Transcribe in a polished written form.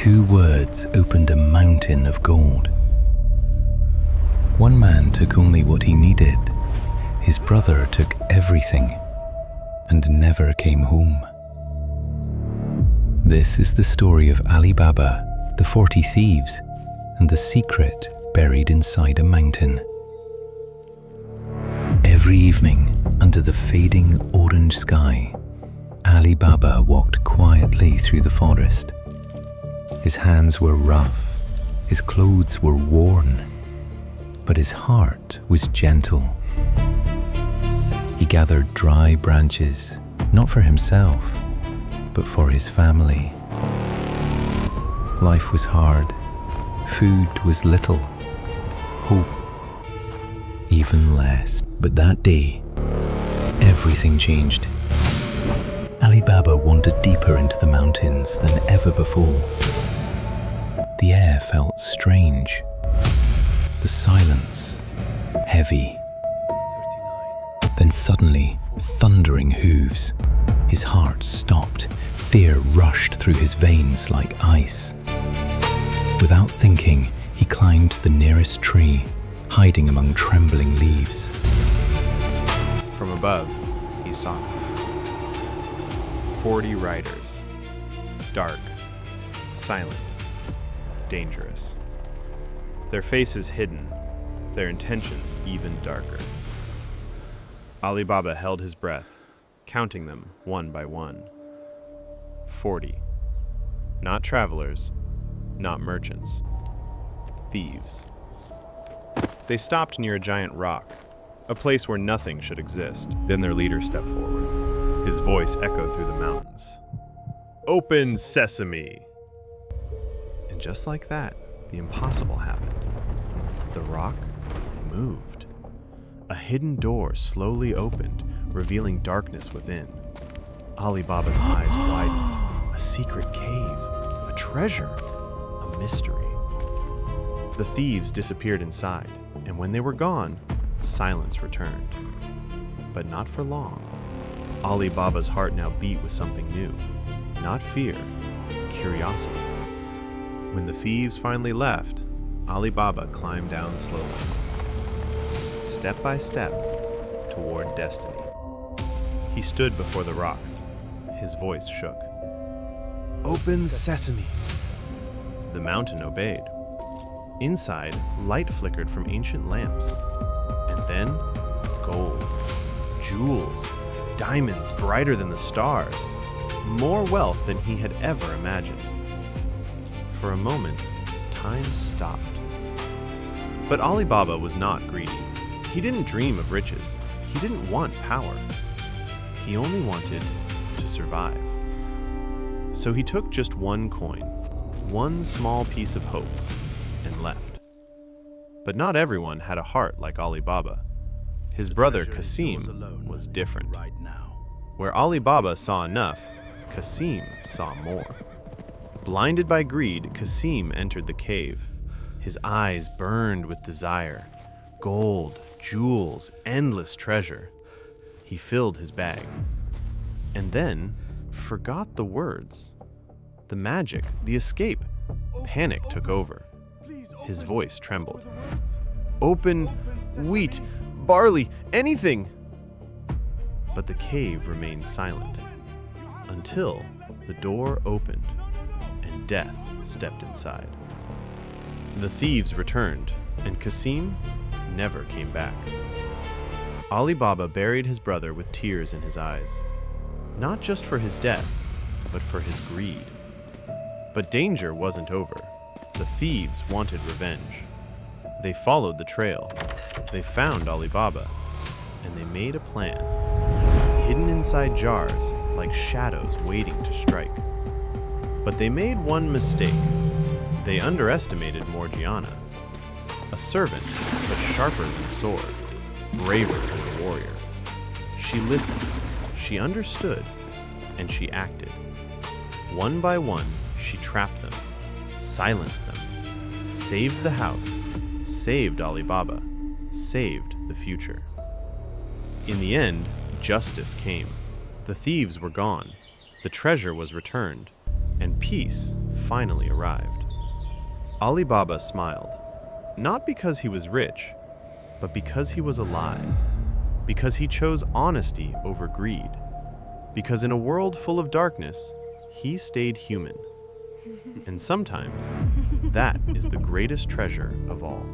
2 words opened a mountain of gold. One man took only what he needed. His brother took everything and never came home. This is the story of Ali Baba, the 40 Thieves, and the secret buried inside a mountain. Every evening, under the fading orange sky, Ali Baba walked quietly through the forest. His hands were rough, his clothes were worn, but his heart was gentle. He gathered dry branches, not for himself, but for his family. Life was hard, food was little, hope even less. But that day, everything changed. Ali Baba wandered deeper into the mountains than ever before. The air felt strange, the silence heavy. Then suddenly, thundering hooves. His heart stopped. Fear rushed through his veins like ice. Without thinking, he climbed the nearest tree, hiding among trembling leaves. From above, he saw 40 riders, dark, silent, dangerous. Their faces hidden, their intentions even darker. Ali Baba held his breath, counting them one by one. 40. Not travelers, not merchants. Thieves. They stopped near a giant rock, a place where nothing should exist. Then their leader stepped forward. His voice echoed through the mountains. "Open Sesame!" And just like that, the impossible happened. The rock moved. A hidden door slowly opened, revealing darkness within. Ali Baba's eyes widened. A secret cave, a treasure, a mystery. The thieves disappeared inside, and when they were gone, silence returned. But not for long. Ali Baba's heart now beat with something new. Not fear, curiosity. When the thieves finally left, Ali Baba climbed down slowly, step by step, toward destiny. He stood before the rock. His voice shook. "Open Sesame!" The mountain obeyed. Inside, light flickered from ancient lamps. And then, gold, jewels, diamonds brighter than the stars, more wealth than he had ever imagined. For a moment, time stopped. But Ali Baba was not greedy. He didn't dream of riches. He didn't want power. He only wanted to survive. So he took just one coin, one small piece of hope, and left. But not everyone had a heart like Ali Baba. His brother Kassim was different. Where Ali Baba saw enough, Kassim saw more. Blinded by greed, Kassim entered the cave. His eyes burned with desire. Gold, jewels, endless treasure. He filled his bag. And then forgot the words. The magic, the escape. Panic took over. His voice trembled. "Open wheat, barley, anything!" But the cave remained silent until the door opened and death stepped inside. The thieves returned, and Kassim never came back. Ali Baba buried his brother with tears in his eyes, not just for his death, but for his greed. But danger wasn't over. The thieves wanted revenge. They followed the trail. They found Ali Baba, and they made a plan. Hidden inside jars, like shadows waiting to strike. But they made one mistake. They underestimated Morgiana. A servant, but sharper than a sword, braver than a warrior. She listened, she understood, and she acted. One by one, she trapped them, silenced them, saved the house, saved Ali Baba, saved the future. In the end, justice came. The thieves were gone, the treasure was returned, and peace finally arrived. Ali Baba smiled, not because he was rich, but because he was alive, because he chose honesty over greed, because in a world full of darkness, he stayed human. And sometimes, that is the greatest treasure of all.